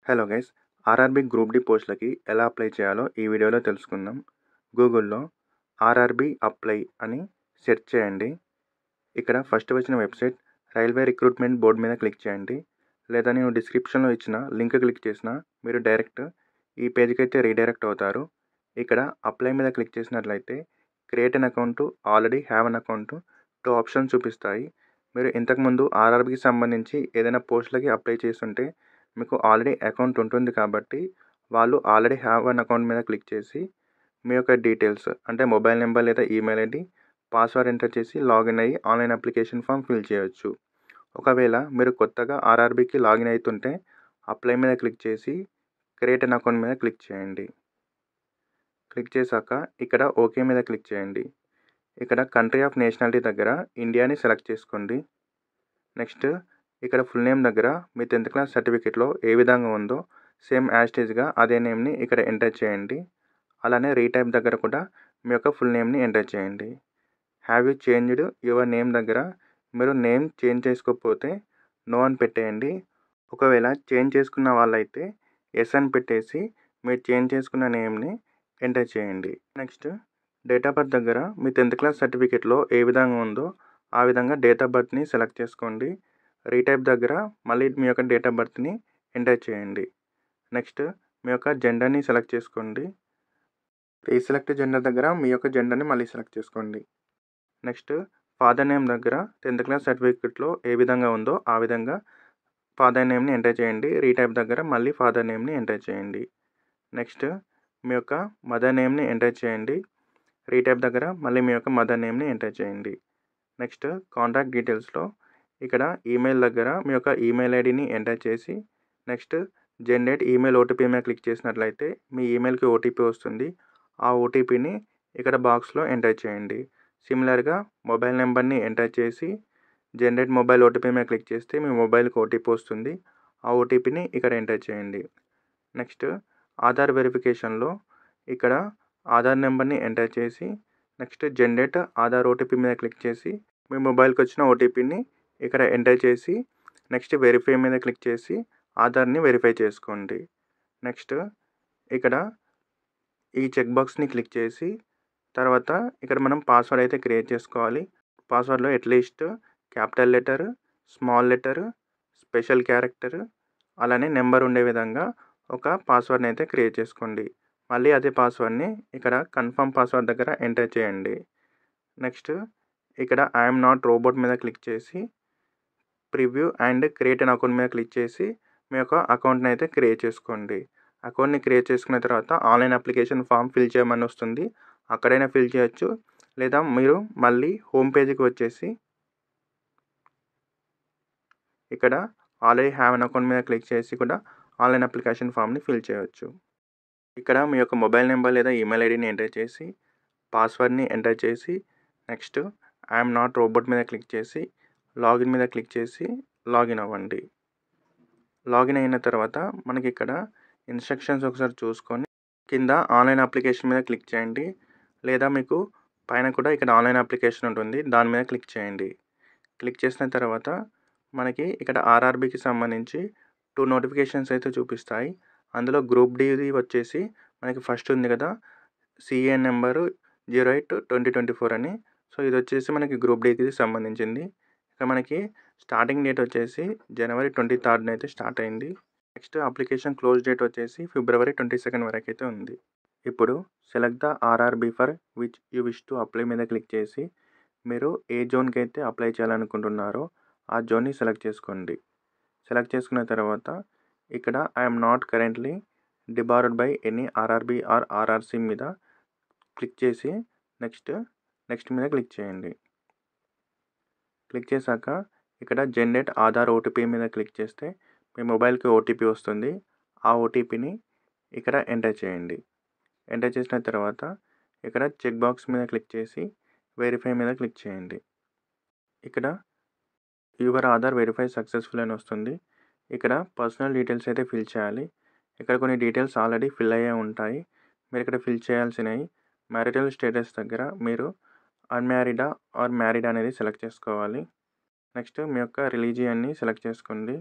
Hello guys, RRB group D పోస్టులకి ఎలా apply చేయాలో ఈ వీడియోలో తెలుసుకుందాం. గూగుల్లో ఆర్ఆర్బీ అప్లై అని సెర్చ్ చేయండి. ఇక్కడ ఫస్ట్ వచ్చిన వెబ్సైట్ రైల్వే రిక్రూట్మెంట్ బోర్డ్ మీద క్లిక్ చేయండి. లేదా నేను డిస్క్రిప్షన్లో ఇచ్చిన లింక్ క్లిక్ చేసినా మీరు డైరెక్ట్ ఈ పేజ్కి అయితే రీడైరెక్ట్ అవుతారు. ఇక్కడ అప్లై మీద క్లిక్ చేసినట్లయితే create an account, already have an account 2 options చూపిస్తాయి. మీరు ఇంతకుముందు ఆర్ఆర్బీకి సంబంధించి ఏదైనా పోస్టులకి అప్లై చేస్తుంటే మీకు ఆల్రెడీ అకౌంట్ ఉంటుంది కాబట్టి వాళ్ళు ఆల్రెడీ హ్యావ్ అన్ అకౌంట్ మీద క్లిక్ చేసి మీ యొక్క డీటెయిల్స్ అంటే మొబైల్ నెంబర్ లేదా ఈమెయిల్ ఐడి, పాస్వర్డ్ ఎంటర్ చేసి లాగిన్ అయ్యి ఆన్లైన్ అప్లికేషన్ ఫామ్ ఫిల్ చేయొచ్చు. ఒకవేళ మీరు కొత్తగా ఆర్ఆర్బీకి లాగిన్ అవుతుంటే అప్లై మీద క్లిక్ చేసి క్రియేట్ అన్ అకౌంట్ మీద క్లిక్ చేయండి. క్లిక్ చేశాక ఇక్కడ ఓకే మీద క్లిక్ చేయండి. ఇక్కడ కంట్రీ ఆఫ్ నేషనాలిటీ దగ్గర ఇండియాని సెలెక్ట్ చేసుకోండి. నెక్స్ట్ ఇక్కడ ఫుల్ నేమ్ దగ్గర మీ 10th క్లాస్ సర్టిఫికేట్లో ఏ విధంగా ఉందో సేమ్ యాస్టీజ్గా అదే నేమ్ని ఇక్కడ ఎంటర్ చేయండి. అలానే రీటైప్ దగ్గర కూడా మీ యొక్క ఫుల్ నేమ్ని ఎంటర్ చేయండి. Have you changed your name దగ్గర మీరు నేమ్ చేంజ్ చేసుకోకపోతే నో అని పెట్టేయండి. ఒకవేళ చేంజ్ చేసుకున్న వాళ్ళైతే ఎస్ అని పెట్టేసి మీరు చేంజ్ చేసుకున్న నేమ్ని ఎంటర్ చేయండి. నెక్స్ట్ డేట్ ఆఫ్ బర్త్ దగ్గర మీ 10th క్లాస్ సర్టిఫికేట్లో ఏ విధంగా ఉందో ఆ విధంగా డేట్ ఆఫ్ బర్త్ని సెలెక్ట్ చేసుకోండి. రీటైప్ దగ్గర మళ్ళీ మీ యొక్క డేట్ ఆఫ్ బర్త్ని ఎంటర్ చేయండి. నెక్స్ట్ మీ యొక్క జెండర్ని సెలెక్ట్ చేసుకోండి. రీసెలెక్ట్ జెండర్ దగ్గర మీ యొక్క జెండర్ని మళ్ళీ సెలెక్ట్ చేసుకోండి. నెక్స్ట్ ఫాదర్ నేమ్ దగ్గర 10th క్లాస్ సర్టిఫికేట్లో ఏ విధంగా ఉందో ఆ విధంగా ఫాదర్ నేమ్ని ఎంటర్ చేయండి. రీటైప్ దగ్గర మళ్ళీ ఫాదర్ నేమ్ని ఎంటర్ చేయండి. నెక్స్ట్ మీ యొక్క మదర్ నేమ్ని ఎంటర్ చేయండి. రీటైప్ దగ్గర మళ్ళీ మీ యొక్క మదర్ నేమ్ని ఎంటర్ చేయండి. నెక్స్ట్ కాంటాక్ట్ డీటెయిల్స్లో ఇక్కడ ఈమెయిల్ దగ్గర మీ యొక్క ఈమెయిల్ ఐడిని ఎంటర్ చేసి నెక్స్ట్ జనరేట్ ఈమెయిల్ ఓటీపీ మీద క్లిక్ చేసినట్లయితే మీ ఈమెయిల్కి ఓటీపీ వస్తుంది. ఆ ఓటీపీని ఇక్కడ బాక్స్లో ఎంటర్ చేయండి. సిమిలర్గా మొబైల్ నెంబర్ని ఎంటర్ చేసి జనరేట్ మొబైల్ ఓటీపీ మీద క్లిక్ చేస్తే మీ మొబైల్కి ఓటీపీ వస్తుంది. ఆ ఓటీపీని ఇక్కడ ఎంటర్ చేయండి. నెక్స్ట్ ఆధార్ వెరిఫికేషన్లో ఇక్కడ ఆధార్ నెంబర్ని ఎంటర్ చేసి నెక్స్ట్ జనరేట్ ఆధార్ ఓటీపీ మీద క్లిక్ చేసి మీ మొబైల్కి వచ్చిన ఓటీపీని ఇక్కడ ఎంటర్ చేసి నెక్స్ట్ వెరిఫై మీద క్లిక్ చేసి ఆధార్ని వెరిఫై చేసుకోండి. నెక్స్ట్ ఇక్కడ ఈ చెక్ బాక్స్ని క్లిక్ చేసి తర్వాత ఇక్కడ మనం పాస్వర్డ్ అయితే క్రియేట్ చేసుకోవాలి. పాస్వర్డ్లో at least capital letter, small letter, special character అలానే నెంబర్ ఉండే విధంగా ఒక పాస్వర్డ్ని అయితే క్రియేట్ చేసుకోండి. మళ్ళీ అదే పాస్వర్డ్ని ఇక్కడ కన్ఫర్మ్ పాస్వర్డ్ దగ్గర ఎంటర్ చేయండి. నెక్స్ట్ ఇక్కడ ఐఎమ్ నాట్ రోబోట్ మీద క్లిక్ చేసి preview and create an account మీద క్లిక్ చేసి మీ యొక్క అకౌంట్ని అయితే క్రియేట్ చేసుకోండి. అకౌంట్ని క్రియేట్ చేసుకున్న తర్వాత ఆన్లైన్ అప్లికేషన్ ఫామ్ ఫిల్ చేయమని వస్తుంది. అక్కడైనా ఫిల్ చేయొచ్చు లేదా మీరు మళ్ళీ హోమ్ పేజ్కి వచ్చేసి ఇక్కడ ఆల్రెడీ హ్యావ్ అన్ అకౌంట్ మీద క్లిక్ చేసి కూడా ఆన్లైన్ అప్లికేషన్ ఫామ్ని ఫిల్ చేయవచ్చు. ఇక్కడ మీ యొక్క మొబైల్ నెంబర్ లేదా ఈమెయిల్ ఐడిని ఎంటర్ చేసి పాస్వర్డ్ని ఎంటర్ చేసి నెక్స్ట్ ఐఎమ్ నాట్ రోబోట్ మీద క్లిక్ చేసి లాగిన్ మీద క్లిక్ చేసి లాగిన్ అవ్వండి. లాగిన్ అయిన తర్వాత మనకి ఇక్కడ ఇన్స్ట్రక్షన్స్ ఒకసారి చూసుకొని కింద ఆన్లైన్ అప్లికేషన్ మీద క్లిక్ చేయండి. లేదా మీకు పైన కూడా ఇక్కడ ఆన్లైన్ అప్లికేషన్ ఉంటుంది, దాని మీద క్లిక్ చేయండి. క్లిక్ చేసిన తర్వాత మనకి ఇక్కడ ఆర్ఆర్బీకి సంబంధించి 2 నోటిఫికేషన్స్ అయితే చూపిస్తాయి. అందులో గ్రూప్ డిది వచ్చేసి మనకి ఫస్ట్ ఉంది కదా, సిఏ నెంబరు 08/2024 అని. సో ఇది వచ్చేసి మనకి గ్రూప్ డికి సంబంధించింది. ఇక మనకి స్టార్టింగ్ డేట్ వచ్చేసి January 23 అయితే స్టార్ట్ అయింది. నెక్స్ట్ అప్లికేషన్ క్లోజ్ డేట్ వచ్చేసి February 22 వరకు అయితే ఉంది. ఇప్పుడు select the RRB for which you wish to apply మీద క్లిక్ చేసి మీరు ఏ జోన్కి అయితే అప్లై చేయాలనుకుంటున్నారో ఆ జోన్ని సెలెక్ట్ చేసుకోండి. సెలెక్ట్ చేసుకున్న తర్వాత ఇక్కడ I am not currently debarred by any RRB or RRC మీద క్లిక్ చేసి నెక్స్ట్ మీద క్లిక్ చేయండి. క్లిక్ చేశాక ఇక్కడ జనరేట్ ఆధార్ ఓటీపీ మీద క్లిక్ చేస్తే మీ మొబైల్కి ఓటీపీ వస్తుంది. ఆ ఓటీపీని ఇక్కడ ఎంటర్ చేయండి. ఎంటర్ చేసిన తర్వాత ఇక్కడ చెక్ బాక్స్ మీద క్లిక్ చేసి వెరిఫై మీద క్లిక్ చేయండి. ఇక్కడ యువర్ ఆధార్ వెరిఫై సక్సెస్ఫుల్ అని వస్తుంది. ఇక్కడ పర్సనల్ డీటెయిల్స్ అయితే ఫిల్ చేయాలి. ఇక్కడ కొన్ని డీటెయిల్స్ ఆల్రెడీ ఫిల్ అయ్యే ఉంటాయి. మీరు ఇక్కడ ఫిల్ చేయాల్సినవి మ్యారిటల్ స్టేటస్ దగ్గర మీరు అన్మ్యారీడా ఆర్ మ్యారీడ్ అనేది సెలెక్ట్ చేసుకోవాలి. నెక్స్ట్ మీ యొక్క రిలీజియన్ని సెలెక్ట్ చేసుకోండి.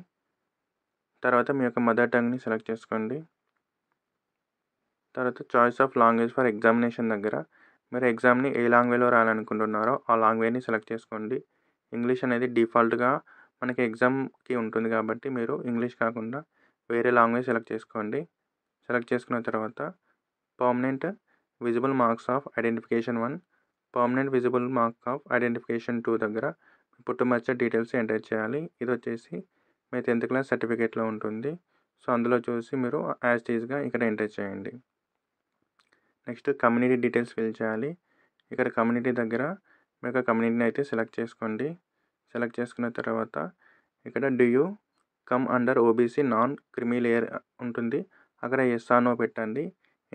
తర్వాత మీ యొక్క మదర్ టంగ్ని సెలెక్ట్ చేసుకోండి. తర్వాత choice of language for examination దగ్గర మీరు ఎగ్జామ్ని ఏ లాంగ్వేజ్లో రాయాలనుకుంటున్నారో ఆ లాంగ్వేజ్ని సెలెక్ట్ చేసుకోండి. ఇంగ్లీష్ అనేది డిఫాల్ట్గా మనకి ఎగ్జామ్కి ఉంటుంది కాబట్టి మీరు ఇంగ్లీష్ కాకుండా వేరే లాంగ్వేజ్ సెలెక్ట్ చేసుకోండి. సెలెక్ట్ చేసుకున్న తర్వాత permanent visible marks of identification 1, permanent visible mark of identification 2 దగ్గర పుట్టుమచ్చ డీటెయిల్స్ ఎంటర్ చేయాలి. ఇది వచ్చేసి మీ 10th క్లాస్ సర్టిఫికేట్లో ఉంటుంది. సో అందులో చూసి మీరు యాజ్ టీజ్గా ఇక్కడ ఎంటర్ చేయండి. నెక్స్ట్ కమ్యూనిటీ డీటెయిల్స్ ఫిల్ చేయాలి. ఇక్కడ కమ్యూనిటీ దగ్గర మీ యొక్క కమ్యూనిటీని అయితే సెలెక్ట్ చేసుకోండి. సెలెక్ట్ చేసుకున్న తర్వాత ఇక్కడ do you come under OBC non creamy layer ఉంటుంది. అక్కడ ఎస్ ఆర్ నో పెట్టండి.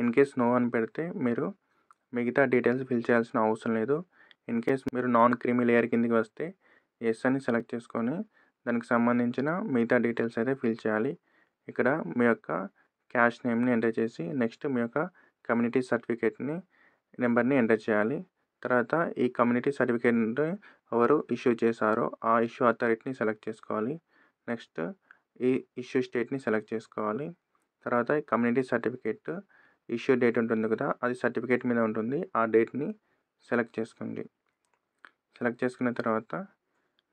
ఇన్ కేస్ నో అని పెడితే మీరు మిగతా డీటెయిల్స్ ఫిల్ చేయాల్సిన అవసరం లేదు. ఇన్ కేస్ మీరు నాన్ క్రిమీ లేయర్ కిందకి వస్తే ఎస్ అని సెలెక్ట్ చేసుకొని దానికి సంబంధించిన మిగతా డీటెయిల్స్ అయితే ఫిల్ చేయాలి. ఇక్కడ మీ యొక్క క్యాష్ నేమ్ని ఎంటర్ చేసి నెక్స్ట్ మీ యొక్క కమ్యూనిటీ సర్టిఫికేట్ని నెంబర్ని ఎంటర్ చేయాలి. తర్వాత ఈ కమ్యూనిటీ సర్టిఫికేట్ ఎవరు ఇష్యూ చేశారో ఆ ఇష్యూ అథారిటీని సెలెక్ట్ చేసుకోవాలి. నెక్స్ట్ ఈ ఇష్యూ స్టేట్ని సెలెక్ట్ చేసుకోవాలి. తర్వాత ఈ కమ్యూనిటీ సర్టిఫికేట్ ఇష్యూ డేట్ ఉంటుంది కదా, అది సర్టిఫికేట్ మీద ఉంటుంది. ఆ డేట్ని సెలెక్ట్ చేసుకోండి. సెలెక్ట్ చేసుకున్న తర్వాత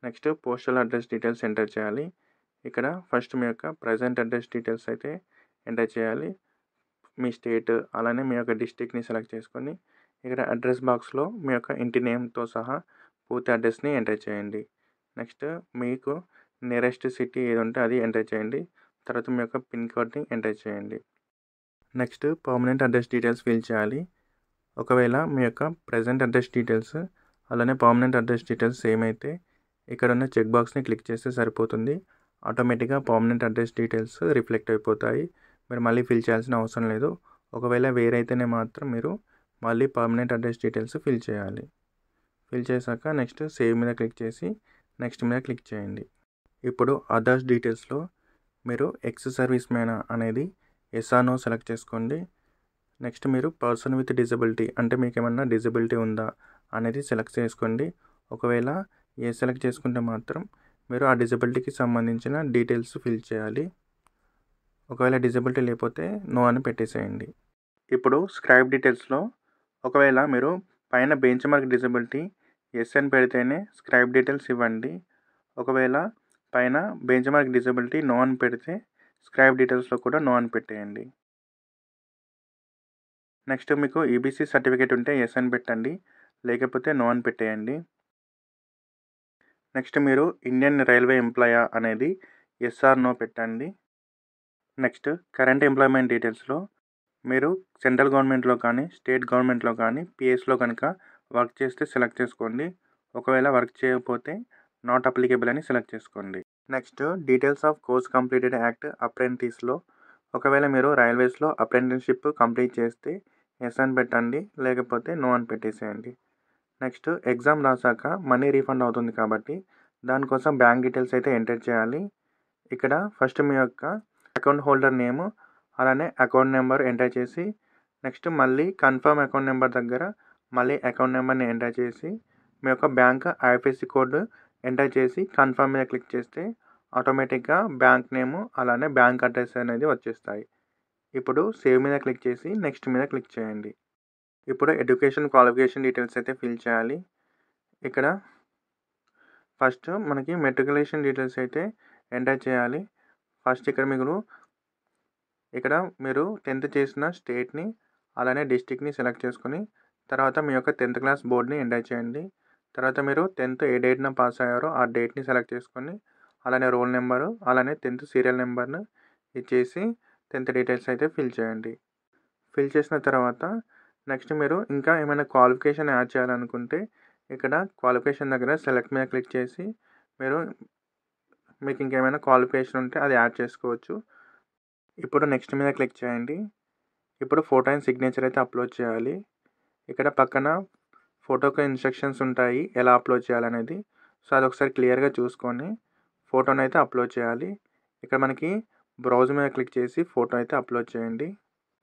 next postal address details enter చేయాలి. ఇక్కడ ఫస్ట్ మీ యొక్క ప్రజెంట్ అడ్రస్ డీటెయిల్స్ అయితే ఎంటర్ చేయాలి. మీ స్టేట్ అలానే మీ యొక్క డిస్ట్రిక్ట్ని సెలెక్ట్ చేసుకొని ఇక్కడ అడ్రస్ బాక్స్లో మీ యొక్క ఇంటి నేమ్తో సహా పూర్తి అడ్రస్ని ఎంటర్ చేయండి. నెక్స్ట్ మీకు నియరెస్ట్ సిటీ ఏది ఉంటే అది ఎంటర్ చేయండి. తర్వాత మీ యొక్క పిన్ కోడ్ని ఎంటర్ చేయండి. Next permanent address details fill చేయాలి. ఒకవేళ మీ యొక్క ప్రజెంట్ అడ్రస్ డీటెయిల్స్ అలానే పర్మనెంట్ అడ్రస్ డీటెయిల్స్ సేమ్ అయితే ఇక్కడ ఉన్న చెక్ బాక్స్ని క్లిక్ చేస్తే సరిపోతుంది. ఆటోమేటిక్గా పర్మనెంట్ అడ్రస్ డీటెయిల్స్ రిఫ్లెక్ట్ అయిపోతాయి. మీరు మళ్ళీ ఫిల్ చేయాల్సిన అవసరం లేదు. ఒకవేళ వేరైతేనే మాత్రం మీరు మళ్ళీ పర్మనెంట్ అడ్రస్ డీటెయిల్స్ ఫిల్ చేయాలి. ఫిల్ చేశాక నెక్స్ట్ సేవ్ మీద క్లిక్ చేసి నెక్స్ట్ మీద క్లిక్ చేయండి. ఇప్పుడు అదర్స్ డీటెయిల్స్లో మీరు ఎక్స్ సర్వీస్ మ్యాన్ అనేది ఎస్ ఆర్ నో సెలెక్ట్ చేసుకోండి. నెక్స్ట్ మీరు పర్సన్ విత్ డిజబిలిటీ అంటే మీకు ఏమన్నా డిజబిలిటీ ఉందా అనేది సెలెక్ట్ చేసుకోండి. ఒకవేళ ఏ సెలెక్ట్ చేసుకుంటే మాత్రం మీరు ఆ డిజబిలిటీకి సంబంధించిన డీటెయిల్స్ ఫిల్ చేయాలి. ఒకవేళ డిజబిలిటీ లేకపోతే నో అని పెట్టేసేయండి. ఇప్పుడు స్క్రైబ్ డీటెయిల్స్లో ఒకవేళ మీరు పైన బెంచ్ మార్క్ డిజబిలిటీ ఎస్ అని పెడితేనే స్క్రైబ్ డీటెయిల్స్ ఇవ్వండి. ఒకవేళ పైన బెంచ్ మార్క్ డిజబిలిటీ నో అని పెడితే స్క్రైబ్ డీటెయిల్స్లో కూడా నో అని పెట్టేయండి. నెక్స్ట్ మీకు ఈబీసీ సర్టిఫికేట్ ఉంటే ఎస్ అని పెట్టండి, లేకపోతే నో అని పెట్టేయండి. నెక్స్ట్ మీరు ఇండియన్ రైల్వే ఎంప్లాయా అనేది ఎస్ ఆర్ నో పెట్టండి. నెక్స్ట్ కరెంట్ ఎంప్లాయ్మెంట్ డీటెయిల్స్లో మీరు సెంట్రల్ గవర్నమెంట్లో కానీ స్టేట్ గవర్నమెంట్లో కానీ పిఎస్లో కనుక వర్క్ చేస్తే సెలెక్ట్ చేసుకోండి. ఒకవేళ వర్క్ చేయకపోతే నాట్ అప్లికేబుల్ అని సెలెక్ట్ చేసుకోండి. Next details of course completed act అప్రెంటిస్లో ఒకవేళ మీరు రైల్వేస్లో అప్రెంటిస్షిప్ కంప్లీట్ చేస్తే ఎస్ అని పెట్టండి, లేకపోతే నో అని పెట్టేసేయండి. నెక్స్ట్ ఎగ్జామ్ రాసాక మనీ రీఫండ్ అవుతుంది కాబట్టి దానికోసం బ్యాంక్ డీటెయిల్స్ అయితే ఎంటర్ చేయాలి. ఇక్కడ ఫస్ట్ మీ యొక్క అకౌంట్ హోల్డర్ నేమ్ అలానే అకౌంట్ నెంబర్ ఎంటర్ చేసి నెక్స్ట్ మళ్ళీ కన్ఫర్మ్ అకౌంట్ నెంబర్ దగ్గర మళ్ళీ అకౌంట్ నెంబర్ని ఎంటర్ చేసి మీ యొక్క బ్యాంక్ ఐఎఫ్ఎస్సి కోడ్ ఎంటర్ చేసి కన్ఫర్మ్ మీద క్లిక్ చేస్తే ఆటోమేటిక్గా బ్యాంక్ నేము అలానే బ్యాంక్ అడ్రస్ అనేది వచ్చేస్తాయి. ఇప్పుడు సేవ్ మీద క్లిక్ చేసి నెక్స్ట్ మీద క్లిక్ చేయండి. ఇప్పుడు ఎడ్యుకేషన్ క్వాలిఫికేషన్ డీటెయిల్స్ అయితే ఫిల్ చేయాలి. ఇక్కడ ఫస్ట్ మనకి మెట్రికులేషన్ డీటెయిల్స్ అయితే ఎంటర్ చేయాలి. ఫస్ట్ ఇక్కడ మీరు 10th చేసిన స్టేట్ని అలానే డిస్ట్రిక్ట్ని సెలెక్ట్ చేసుకొని తర్వాత మీ యొక్క 10th క్లాస్ బోర్డ్ని ఎంటర్ చేయండి. తర్వాత మీరు 10th ఏ డేట్న పాస్ అయ్యారో ఆ డేట్ని సెలెక్ట్ చేసుకొని అలానే రోల్ నెంబరు అలానే 10th సీరియల్ నెంబర్ను ఇచ్చేసి 10th డీటెయిల్స్ అయితే ఫిల్ చేయండి. ఫిల్ చేసిన తర్వాత నెక్స్ట్ మీరు ఇంకా ఏమైనా క్వాలిఫికేషన్ యాడ్ చేయాలనుకుంటే ఇక్కడ క్వాలిఫికేషన్ దగ్గర సెలెక్ట్ మీద క్లిక్ చేసి మీకు ఇంకేమైనా క్వాలిఫికేషన్ ఉంటే అది యాడ్ చేసుకోవచ్చు. ఇప్పుడు నెక్స్ట్ మీద క్లిక్ చేయండి. ఇప్పుడు ఫోటో అండ్ సిగ్నేచర్ అయితే అప్లోడ్ చేయాలి. ఇక్కడ పక్కన ఫోటోకి ఇన్స్ట్రక్షన్స్ ఉంటాయి ఎలా అప్లోడ్ చేయాలనేది. సో అది ఒకసారి క్లియర్గా చూసుకొని ఫోటోని అయితే అప్లోడ్ చేయాలి. ఇక్కడ మనకి బ్రౌజ్ మీద క్లిక్ చేసి ఫోటో అయితే అప్లోడ్ చేయండి.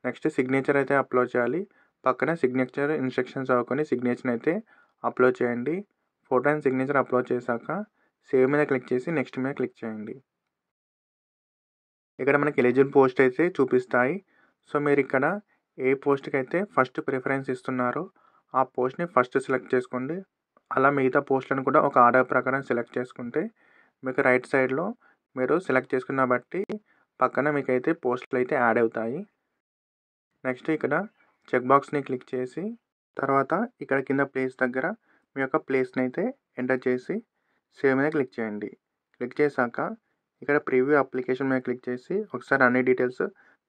నెక్స్ట్ సిగ్నేచర్ అయితే అప్లోడ్ చేయాలి. పక్కన సిగ్నేచర్ ఇన్స్ట్రక్షన్స్ అవ్వకొని సిగ్నేచర్ అయితే అప్లోడ్ చేయండి. ఫోటో అండ్ సిగ్నేచర్ అప్లోడ్ చేశాక సేవ్ మీద క్లిక్ చేసి నెక్స్ట్ మీద క్లిక్ చేయండి. ఇక్కడ మనకి ఎలిజిబుల్ పోస్ట్ అయితే చూపిస్తాయి. సో మీరు ఇక్కడ ఏ పోస్ట్కి అయితే ఫస్ట్ ప్రిఫరెన్స్ ఇస్తున్నారో ఆ పోస్ట్ని ఫస్ట్ సెలెక్ట్ చేసుకోండి. అలా మిగతా పోస్టులను కూడా ఒక ఆర్డర్ ప్రకారం సెలెక్ట్ చేసుకుంటే మీకు రైట్ సైడ్లో మీరు సెలెక్ట్ చేసుకున్న బట్టి పక్కన మీకైతే పోస్టులు అయితే యాడ్ అవుతాయి. నెక్స్ట్ ఇక్కడ చెక్ బాక్స్ని క్లిక్ చేసి తర్వాత ఇక్కడ కింద ప్లేస్ దగ్గర మీ యొక్క ప్లేస్ని అయితే ఎంటర్ చేసి సేవ్ మీద క్లిక్ చేయండి. క్లిక్ చేశాక ఇక్కడ ప్రివ్యూ అప్లికేషన్ మీద క్లిక్ చేసి ఒకసారి అన్ని డీటెయిల్స్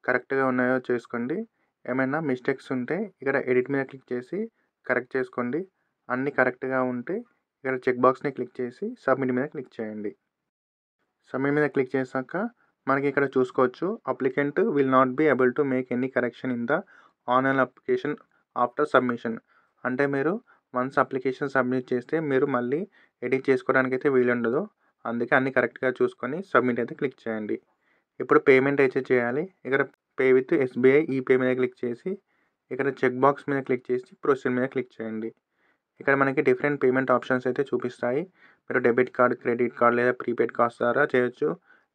కరెక్ట్గా ఉన్నాయో చేసుకోండి. ఏమైనా మిస్టేక్స్ ఉంటే ఇక్కడ ఎడిట్ మీద క్లిక్ చేసి కరెక్ట్ చేసుకోండి. అన్నీ కరెక్ట్గా ఉంటే ఇక్కడ చెక్ బాక్స్ని క్లిక్ చేసి సబ్మిట్ మీద క్లిక్ చేయండి. సబ్మిట్ మీద క్లిక్ చేశాక మనకి ఇక్కడ చూసుకోవచ్చు applicant will not be able to make any correction in the online application after submission. అంటే మీరు వన్స్ అప్లికేషన్ సబ్మిట్ చేస్తే మీరు మళ్ళీ ఎడిట్ చేసుకోవడానికి అయితే వీలుండదు. అందుకే అన్నీ కరెక్ట్గా చూసుకొని సబ్మిట్ అయితే క్లిక్ చేయండి. ఇప్పుడు పేమెంట్ అయితే చేయాలి. ఇక్కడ పే విత్ SBI ఈపే మీద క్లిక్ చేసి ఇక్కడ చెక్ బాక్స్ మీద క్లిక్ చేసి ప్రొసీడ్ మీద క్లిక్ చేయండి. ఇక్కడ మనకి డిఫరెంట్ పేమెంట్ ఆప్షన్స్ అయితే చూపిస్తాయి. మీరు డెబిట్ కార్డ్, క్రెడిట్ కార్డ్ లేదా ప్రీపెయిడ్ కార్డ్స్ ద్వారా చేయొచ్చు,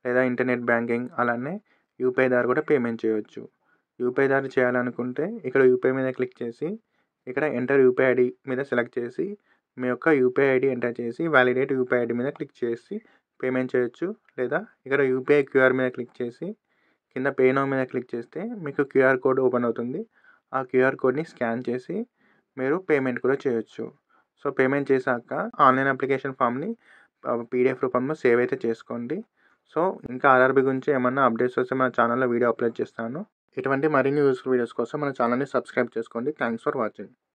లేదా ఇంటర్నెట్ బ్యాంకింగ్ అలానే యూపీఐ ద్వారా కూడా పేమెంట్ చేయొచ్చు. యూపీఐ ద్వారా చేయాలనుకుంటే ఇక్కడ యూపీఐ మీద క్లిక్ చేసి ఇక్కడ ఎంటర్ యూపీఐ ఐడి మీద సెలెక్ట్ చేసి మీ యొక్క యూపీఐ ఐడి ఎంటర్ చేసి వ్యాలిడేట్ యూపీఐ ఐడి మీద క్లిక్ చేసి పేమెంట్ చేయొచ్చు. లేదా ఇక్కడ యూపీఐ క్యూఆర్ మీద క్లిక్ చేసి కింద పే నౌ మీద క్లిక్ చేస్తే మీకు క్యూఆర్ కోడ్ ఓపెన్ అవుతుంది. ఆ క్యూఆర్ కోడ్ని స్కాన్ చేసి మీరు పేమెంట్ కూడా చేయొచ్చు. సో పేమెంట్ చేశాక ఆన్లైన్ అప్లికేషన్ ఫామ్ని పీడిఎఫ్ రూపంలో సేవ్ అయితే చేసుకోండి. సో ఇంకా ఆర్ఆర్బీ గురించి ఏమన్నా అప్డేట్స్ వస్తే మన ఛానల్లో వీడియో అప్లోడ్ చేస్తాను. ఇటువంటి మరిన్ని యూస్ఫుల్ వీడియోస్ కోసం మన ఛానల్ని సబ్స్క్రైబ్ చేసుకోండి. Thanks for watching.